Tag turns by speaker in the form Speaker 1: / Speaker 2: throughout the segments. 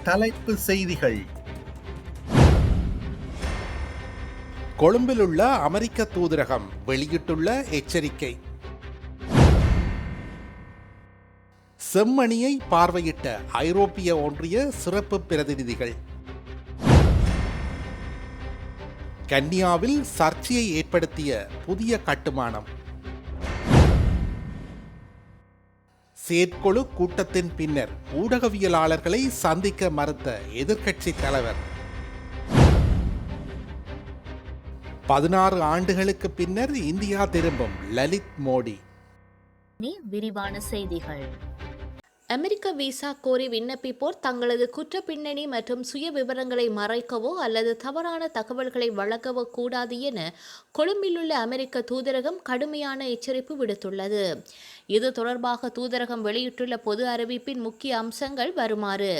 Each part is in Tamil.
Speaker 1: தலைப்பு செய்திகள். கொழும்பிலுள்ள அமெரிக்க தூதரகம் வெளியிட்டுள்ள எச்சரிக்கை. செம்மணியை பார்வையிட்ட ஐரோப்பிய ஒன்றிய சிறப்பு பிரதிநிதிகள். கன்னியாவில் சர்ச்சையை ஏற்படுத்திய புதிய கட்டுமானம். செயற்குழு கூட்டத்தின் பின்னர் ஊடகவியலாளர்களை சந்திக்க மறுத்த எதிர்க்கட்சி தலைவர். 16 ஆண்டுகளுக்கு பின்னர் இந்தியா திரும்பும் லலித் மோடி.
Speaker 2: விரிவான செய்திகள். அமெரிக்க விசா கோரி விண்ணப்பிப்போர் தங்களது குற்ற பின்னணி மற்றும் சுய விவரங்களை மறைக்கவோ அல்லது தவறான தகவல்களை வழங்கவோ கூடாது என கொழும்பிலுள்ள அமெரிக்க தூதரகம் கடுமையான எச்சரிப்பு விடுத்துள்ளது. இது தொடர்பாக தூதரகம் வெளியிட்டுள்ள பொது அறிவிப்பின் முக்கிய அம்சங்கள் வருமாறு: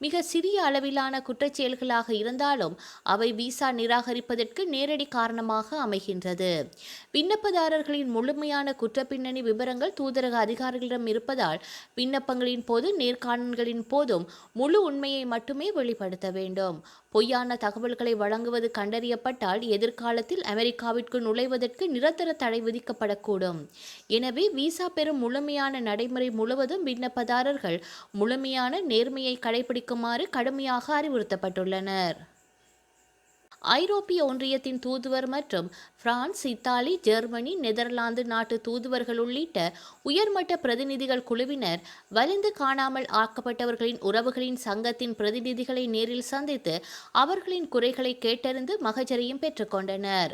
Speaker 2: மிக சிறிய அளவிலான குற்றச்செயல்களாக இருந்தாலும் அவை விசா நிராகரிப்பதற்கு நேரடி காரணமாக அமைகின்றது. விண்ணப்பதாரர்களின் முழுமையான குற்றப்பின்னணி விவரங்கள் தூதரக அதிகாரிகளிடம் இருப்பதால் விண்ணப்பங்களின் போது நேர்காணல்களின் போதும் முழு உண்மையை மட்டுமே வெளிப்படுத்த வேண்டும். பொய்யான தகவல்களை வழங்குவது கண்டறியப்பட்டால் எதிர்காலத்தில் அமெரிக்காவிற்கு நுழைவதற்கு நிரந்தர தடை விதிக்கப்படக்கூடும். எனவே விசா பெறும் முழுமையான நடைமுறை முழுவதும் விண்ணப்பதாரர்கள் முழுமையான நேர்மையை கடைபிடிக்குமாறு கடுமையாக அறிவுறுத்தப்பட்டுள்ளனர். ஐரோப்பிய ஒன்றியத்தின் தூதுவர் மற்றும் பிரான்ஸ், இத்தாலி, ஜெர்மனி, நெதர்லாந்து நாட்டு தூதுவர்கள் உள்ளிட்ட உயர்மட்ட பிரதிநிதிகள் குழுவினர் வலிந்து காணாமல் ஆக்கப்பட்டவர்களின் உறவுகளின் சங்கத்தின் பிரதிநிதிகளை நேரில் சந்தித்து அவர்களின் குறைகளை கேட்டறிந்து மகஜரையும் பெற்றுக்கொண்டனர்.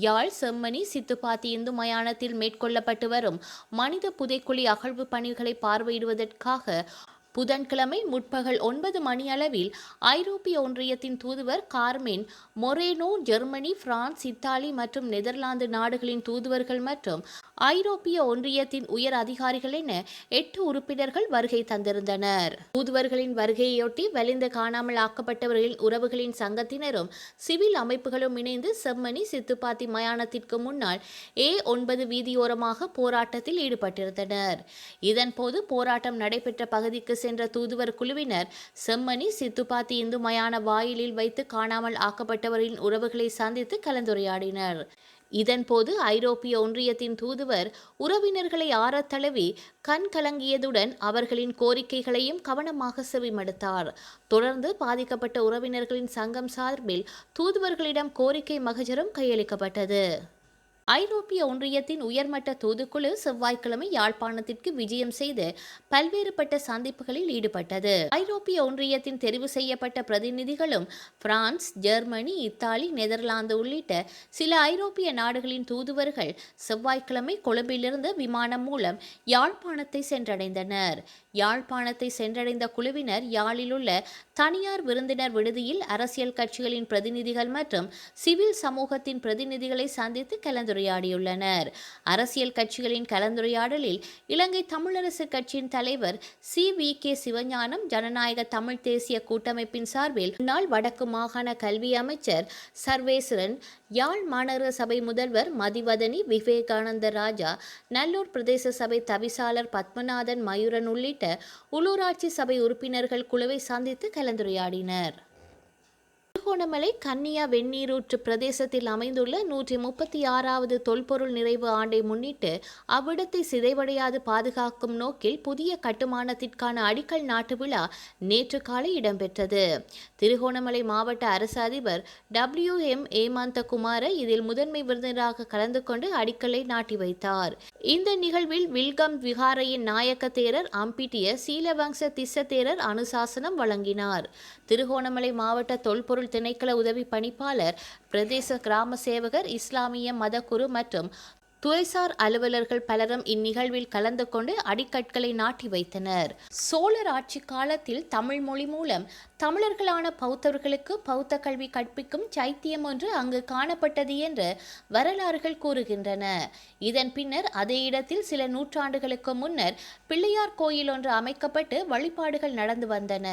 Speaker 2: யாழ், செம்மணி, சித்துப்பாத்தி இந்து மயானத்தில் மேற்கொள்ளப்பட்டு வரும் மனித புதைக்குழி அகழ்வு பணிகளை பார்வையிடுவதற்காக புதன்கிழமை முற்பகல் 9 மணியளவில் ஐரோப்பிய ஒன்றியத்தின் தூதுவர் கார்மென் மொரேனோ, ஜெர்மனி, பிரான்ஸ், இத்தாலி மற்றும் நெதர்லாந்து நாடுகளின் தூதுவர்கள் மற்றும் ஐரோப்பிய ஒன்றியத்தின் உயர் அதிகாரிகள் என 8 உறுப்பினர்கள் வருகை தந்திருந்தனர். தூதுவர்களின் வருகையொட்டி வலிந்து காணாமல் ஆக்கப்பட்டவர்களின் உறவுகளின் சங்கத்தினரும் சிவில் அமைப்புகளும் இணைந்து செம்மணி, சித்துப்பாத்தி மயானத்திற்கு முன்னால் A9 வீதியோரமாக போராட்டத்தில் ஈடுபட்டிருந்தனர். இதன்போது போராட்டம் நடைபெற்ற பகுதிக்கு சென்ற தூதுவர் குழுவினர் செம்மணி, சித்துப்பாத்தி இந்து மயான வாயிலில் வைத்து காணாமல் ஆக்கப்பட்டவர்களின் உறவுகளை சந்தித்து கலந்துரையாடினர். இதன்போது ஐரோப்பிய ஒன்றியத்தின் தூதுவர் உறவினர்களை ஆறத் தழுவி கண் கலங்கியதுடன் அவர்களின் கோரிக்கைகளையும் கவனமாக செவிமடுத்தார். தொடர்ந்து பாதிக்கப்பட்ட உறவினர்களின் சங்கம் சார்பில் தூதுவர்களிடம் கோரிக்கை மகஜரும் கையளிக்கப்பட்டது. ஐரோப்பிய ஒன்றியத்தின் உயர்மட்ட தூதுக்குழு செவ்வாய்க்கிழமை யாழ்ப்பாணத்திற்கு விஜயம் செய்து பல்வேறுபட்ட சந்திப்புகளில் ஈடுபட்டது. ஐரோப்பிய ஒன்றியத்தின் தெரிவு செய்யப்பட்ட பிரதிநிதிகளும் பிரான்ஸ், ஜெர்மனி, இத்தாலி, நெதர்லாந்து உள்ளிட்ட சில ஐரோப்பிய நாடுகளின் தூதுவர்கள் செவ்வாய்க்கிழமை கொழும்பிலிருந்து விமானம் மூலம் யாழ்ப்பாணத்தை சென்றடைந்தனர். யாழ்ப்பாணத்தை சென்றடைந்த குழுவினர் யாழில் உள்ள தனியார் விருந்தினர் விடுதியில் அரசியல் கட்சிகளின் பிரதிநிதிகள் மற்றும் சிவில் சமூகத்தின் பிரதிநிதிகளை சந்தித்து கலந்துரையாடியுள்ளனர். அரசியல் கட்சிகளின் கலந்துரையாடலில் இலங்கை தமிழரசு கட்சியின் தலைவர் CVK சிவஞானம், ஜனநாயக தமிழ் தேசிய கூட்டமைப்பின் சார்பில் முன்னாள் வடக்கு மாகாண கல்வி அமைச்சர் சர்வேஸ்வரன், யாழ் மாநகர சபை முதல்வர் மதிவதனி விவேகானந்த ராஜா, நல்லூர் பிரதேச சபை தவிசாளர் பத்மநாதன் மயூரன் உள்ளிட்ட உள்ளூராட்சி சபை உறுப்பினர்கள் குழுவை சந்தித்து கலந்துரையாடினர். திருகோணமலை கன்னியா வெந்நீரூற்று பிரதேசத்தில் அமைந்துள்ள 136வது தொல்பொருள் நிறைவு ஆண்டை முன்னிட்டு அவ்விடத்தை சிதைவடையாது பாதுகாக்கும் நோக்கில் புதிய கட்டுமானத்திற்கான அடிக்கல் நாட்டு விழா நேற்று காலை இடம்பெற்றது. திருகோணமலை மாவட்ட அரசு அதிபர் WM ஏமாந்தகுமார இதில் முதன்மை விருந்தினராக கலந்து கொண்டு அடிக்கலை நாட்டி வைத்தார். இந்த நிகழ்வில் வில்கம் விகாரையின் நாயக்க தேரர் அம்பிட்டிய சீலவங்ச திஸ்ஸ தேரர் அனுசாசனம் வழங்கினார். திருகோணமலை மாவட்ட தொல்பொருள் திணைக்கள உதவி பணிப்பாளர், பிரதேச கிராம சேவகர், இஸ்லாமிய மதகுரு மற்றும் துறைசார் அலுவலர்கள் பலரும் இந்நிகழ்வில் கலந்து கொண்டு அடிக்கற்களை நாட்டி வைத்தனர். சோழர் ஆட்சி காலத்தில் தமிழ் மொழி மூலம் தமிழர்களான பௌத்தர்களுக்கு பௌத்த கல்வி கற்பிக்கும் சைத்தியம் ஒன்று அங்கு காணப்பட்டது என்று வரலாறுகள் கூறுகின்றன. இதன் பின்னர் அதே இடத்தில் சில நூற்றாண்டுகளுக்கு முன்னர் பிள்ளையார் கோயில் ஒன்று அமைக்கப்பட்டு வழிபாடுகள் நடந்து வந்தன.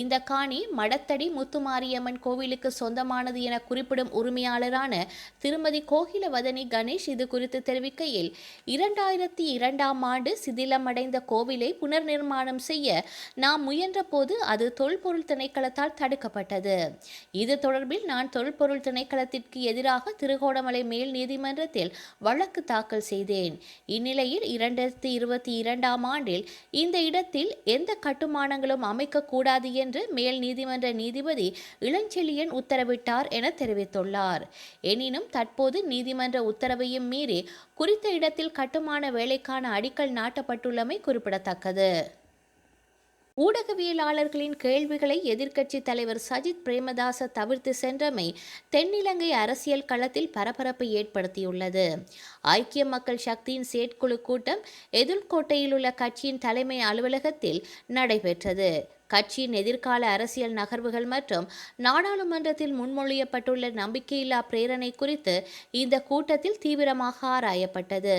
Speaker 2: இந்த காணி மடத்தடி முத்துமாரியம்மன் கோவிலுக்கு சொந்தமானது என குறிப்பிடும் உரிமையாளரான திருமதி கோகிலவதனி கணேஷ் இது குறித்து குறித்து தெரிவிக்கையில் 2002ஆம் ஆண்டு சிதிலமடைந்த கோவிலை புனர் நிர்மாணம் செய்ய நாம் முயன்ற போது அது தொல்பொருள் திணைக்களத்தால் தடுக்கப்பட்டது. இது தொடர்பில் நான் தொல்பொருள் திணைக்களத்திற்கு எதிராக திருகோணமலை மேல் நீதிமன்றத்தில் வழக்கு தாக்கல் செய்தேன். இந்நிலையில் 2022ஆம் ஆண்டில் இந்த இடத்தில் எந்த கட்டுமானங்களும் அமைக்கக்கூடாது என்று மேல் நீதிமன்ற நீதிபதி இளஞ்செழியன் உத்தரவிட்டார் என தெரிவித்துள்ளார். எனினும் தற்போது நீதிமன்ற உத்தரவையும் மீறி குறித்த இடத்தில் கட்டுமான வேலைக்கான அடிக்கல் நாட்டப்பட்டுள்ளமை குறிப்பிடத்தக்கது. ஊடகவியலாளர்களின் கேள்விகளை எதிர்க்கட்சித் தலைவர் சஜித் பிரேமதாச தவிர்த்து சென்றமை தென்னிலங்கை அரசியல் களத்தில் பரபரப்பை ஏற்படுத்தியுள்ளது. ஐக்கிய மக்கள் சக்தியின் செயற்குழு கூட்டம் எதிர்கோட்டையில் உள்ள கட்சியின் தலைமை அலுவலகத்தில் நடைபெற்றது. கட்சியின் எதிர்கால அரசியல் நகர்வுகள் மற்றும் நாடாளுமன்றத்தில் முன்மொழியப்பட்டுள்ள நம்பிக்கையில்லா பிரேரணை குறித்து இந்த கூட்டத்தில் தீவிரமாக ஆராயப்பட்டது.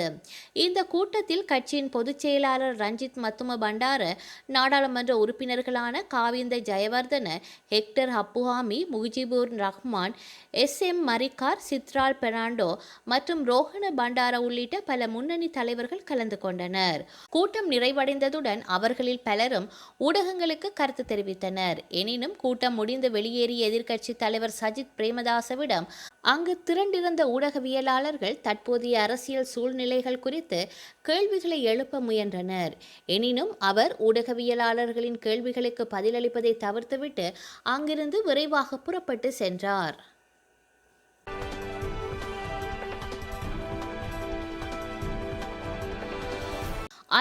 Speaker 2: இந்த கூட்டத்தில் கட்சியின் பொதுச் செயலாளர் ரஞ்சித் மத்தும பண்டார, நாடாளுமன்ற உறுப்பினர்களான காவிந்த ஜெயவர்தன, ஹெக்டர் அப்புஹாமி, முஜிபுர் ரஹ்மான், SM மரிக்கார், சித்ரால் பெர்னாண்டோ மற்றும் ரோஹண பண்டார உள்ளிட்ட பல முன்னணி தலைவர்கள் கலந்து கொண்டனர். கூட்டம் நிறைவடைந்ததுடன் அவர்களில் பலரும் ஊடகங்களுக்கு கருத்து தெரிவித்தனர். எனினும் கூட்டம் முடிந்து வெளியேறிய எதிர்க்கட்சி தலைவர் சஜித் பிரேமதாசவிடம் அங்கு திரண்டிருந்த ஊடகவியலாளர்கள் தற்போதைய அரசியல் சூழ்நிலைகள் குறித்து கேள்விகளை எழுப்ப முயன்றனர். எனினும் அவர் ஊடகவியலாளர்களின் கேள்விகளுக்கு பதிலளிப்பதை தவிர்த்துவிட்டு அங்கிருந்து விரைவாக புறப்பட்டு சென்றார்.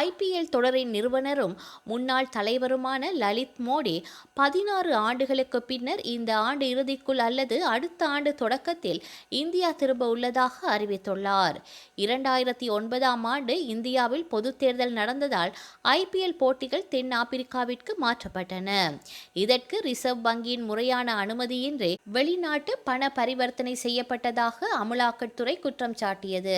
Speaker 2: IPL தொடரின் நிறுவனரும் முன்னாள் தலைவருமான லலித் மோடி 16 ஆண்டுகளுக்கு பின்னர் இந்த ஆண்டு இறுதிக்குள் அல்லது அடுத்த ஆண்டு தொடக்கத்தில் இந்தியா திரும்ப உள்ளதாக அறிவித்துள்ளார். 2009ஆம் ஆண்டு இந்தியாவில் பொதுத் தேர்தல் நடந்ததால் IPL போட்டிகள் தென் ஆப்பிரிக்காவிற்கு மாற்றப்பட்டன. இதற்கு ரிசர்வ் வங்கியின் முறையான அனுமதியின்றி வெளிநாட்டு பண பரிவர்த்தனை செய்யப்பட்டதாக அமலாக்கத்துறை குற்றம் சாட்டியது.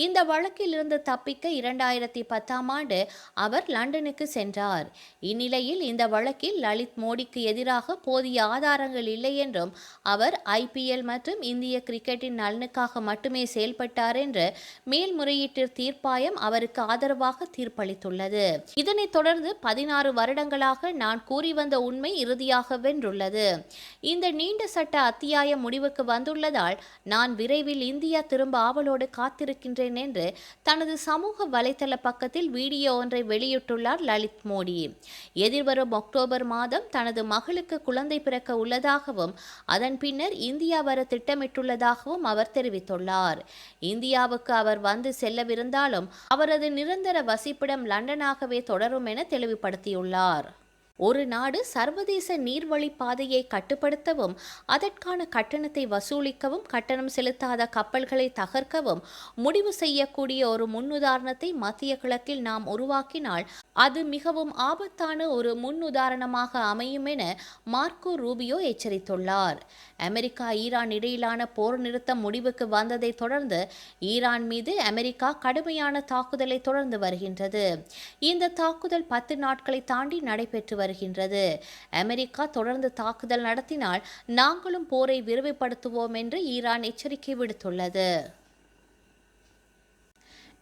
Speaker 2: இந்த வழக்கில் இருந்து தப்பிக்க 2010ஆம் ஆண்டு அவர் லண்டனுக்கு சென்றார். இந்நிலையில் இந்த வழக்கில் லலித் மோடிக்கு எதிராக போதிய ஆதாரங்கள் இல்லை என்றும் அவர் IPL மற்றும் இந்திய கிரிக்கெட்டின் நலனுக்காக மட்டுமே செயல்பட்டார் என்று மேல்முறையீட்டு தீர்ப்பாயம் அவருக்கு ஆதரவாக தீர்ப்பளித்துள்ளது. இதனைத் தொடர்ந்து 16 வருடங்களாக நான் கூறி வந்த உண்மை இறுதியாக வென்றுள்ளது. இந்த நீண்ட சட்ட அத்தியாயம் முடிவுக்கு வந்துள்ளதால் நான் விரைவில் இந்தியா திரும்ப ஆவலோடு காத்திருக்கின்றேன் என்று தனது சமூக வலைதள பக்கத்தில் வீடியோ ஒன்றை வெளியிட்டுள்ளார் லலித் மோடி. எதிர்வரும் அக்டோபர் மாதம் தனது மகளுக்கு குழந்தை பிறக்க உள்ளதாகவும் அதன் பின்னர் இந்தியா வர திட்டமிட்டுள்ளதாகவும் அவர் தெரிவித்துள்ளார். இந்தியாவுக்கு அவர் வந்து செல்லவிருந்தாலும் அவரது நிரந்தர வசிப்பிடம் லண்டனாகவே தொடரும் என தெளிவுபடுத்தியுள்ளார். ஒரு நாடு சர்வதேச நீர்வழி பாதையை கட்டுப்படுத்தவும் அதற்கான கட்டணத்தை வசூலிக்கவும் கட்டணம் செலுத்தாத கப்பல்களை தகர்க்கவும் முடிவு செய்யக்கூடிய ஒரு முன்னுதாரணத்தை மத்திய கிழக்கில் நாம் உருவாக்கினால் அது மிகவும் ஆபத்தான ஒரு முன்னுதாரணமாக அமையும் என மார்க்கோ ரூபியோ எச்சரித்துள்ளார். அமெரிக்கா ஈரான் இடையிலான போர் நிறுத்தம் முடிவுக்கு வந்ததை தொடர்ந்து ஈரான் மீது அமெரிக்கா கடுமையான தாக்குதலை தொடர்ந்து வருகின்றது. இந்த தாக்குதல் 10 நாட்களை தாண்டி நடைபெற்று வருகின்றது. அமெரிக்கா தொடர்ந்து தாக்குதல் நடத்தினால் நாங்களும் போரை விரிவுபடுத்துவோம் என்று ஈரான் எச்சரிக்கை விடுத்துள்ளது.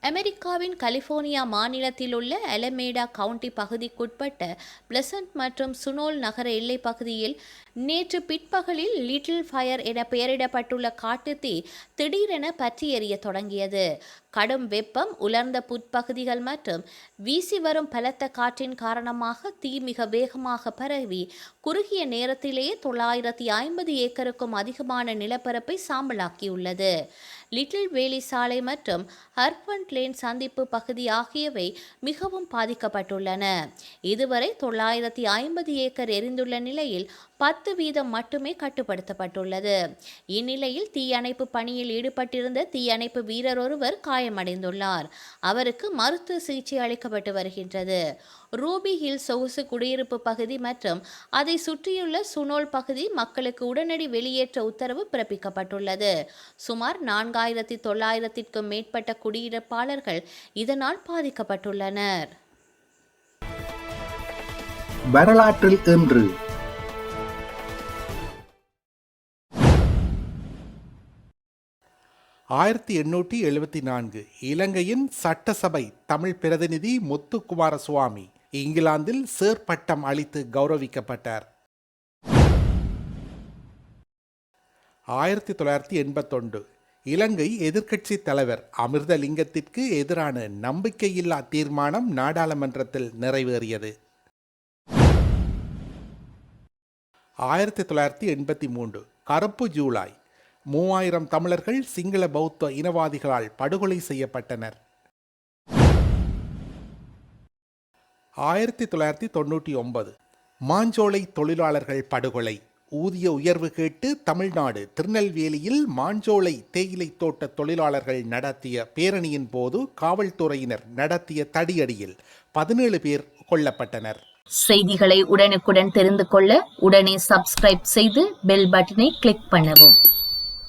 Speaker 2: அமெரிக்காவின் கலிபோர்னியா மாநிலத்தில் உள்ள அலமேடா கவுண்டி பகுதிக்குட்பட்ட பிளசன்ட் மற்றும் சுனோல் நகர எல்லை பகுதியில் நேற்று பிற்பகலில் லிட்டில் ஃபயர் என பெயரிடப்பட்டுள்ள காட்டுத்தீ திடீரென பற்றி எரிய தொடங்கியது. கடும் வெப்பம், உலர்ந்த புற்பகுதிகள் மற்றும் வீசி வரும் பலத்த காற்றின் காரணமாக தீ மிக வேகமாக பரவி குறுகிய நேரத்திலேயே 950 ஏக்கருக்கும் அதிகமான நிலப்பரப்பை சாம்பலாக்கியுள்ளது. லிட்டில் வேலி சாலை மற்றும் ஹர்பண்ட் லேன் சந்திப்பு பகுதி ஆகியவை மிகவும் பாதிக்கப்பட்டுள்ளன. இதுவரை 950 ஏக்கர் எரிந்துள்ள நிலையில் 10% மட்டுமே கட்டுப்படுத்தப்பட்டுள்ளது. இந்நிலையில் தீயணைப்பு பணியில் ஈடுபட்டிருந்த தீயணைப்பு வீரர் ஒருவர் காயமடைந்துள்ளார். அவருக்கு மருத்துவ சிகிச்சை அளிக்கப்பட்டு வருகின்றது. ரூபி ஹில் சொகுசு குடியிருப்பு பகுதி மற்றும் அதை சுற்றியுள்ள சுனோல் பகுதி மக்களுக்கு உடனடி வெளியேற்ற உத்தரவு பிறப்பிக்கப்பட்டுள்ளது. சுமார் 4900க்கும் மேற்பட்ட குடியிருப்பாளர்கள் இதனால் பாதிக்கப்பட்டுள்ளனர்.
Speaker 1: வரலாற்றில் இன்று 1874 இலங்கையின் சட்டசபை தமிழ் பிரதிநிதி முத்துக்குமாரசுவாமி இங்கிலாந்தில் சேர் பட்டம் அளித்து கௌரவிக்கப்பட்டார். 1981 இலங்கை எதிர்க்கட்சி தலைவர் அமிர்தலிங்கத்திற்கு எதிரான நம்பிக்கையில்லா தீர்மானம் நாடாளுமன்றத்தில் நிறைவேறியது. 1983 கருப்பு ஜூலை 3000 தமிழர்கள் சிங்கள பௌத்த இனவாதிகளால் படுகொலை செய்யப்பட்டனர். 1999 மாஞ்சோலை தொழிலாளர்கள் படுகொலை. ஊதிய உயர்வு கேட்டு தமிழ்நாடு திருநெல்வேலியில் மாஞ்சோலை தேயிலை தோட்ட தொழிலாளர்கள் நடத்திய பேரணியின் போது காவல்துறையினர் நடத்திய தடியடியில் 17 பேர் கொல்லப்பட்டனர்.
Speaker 2: செய்திகளை உடனுக்குடன் தெரிந்து கொள்ள உடனே சப்ஸ்கிரைப் செய்து பெல் பட்டனை கிளிக் பண்ணவும்.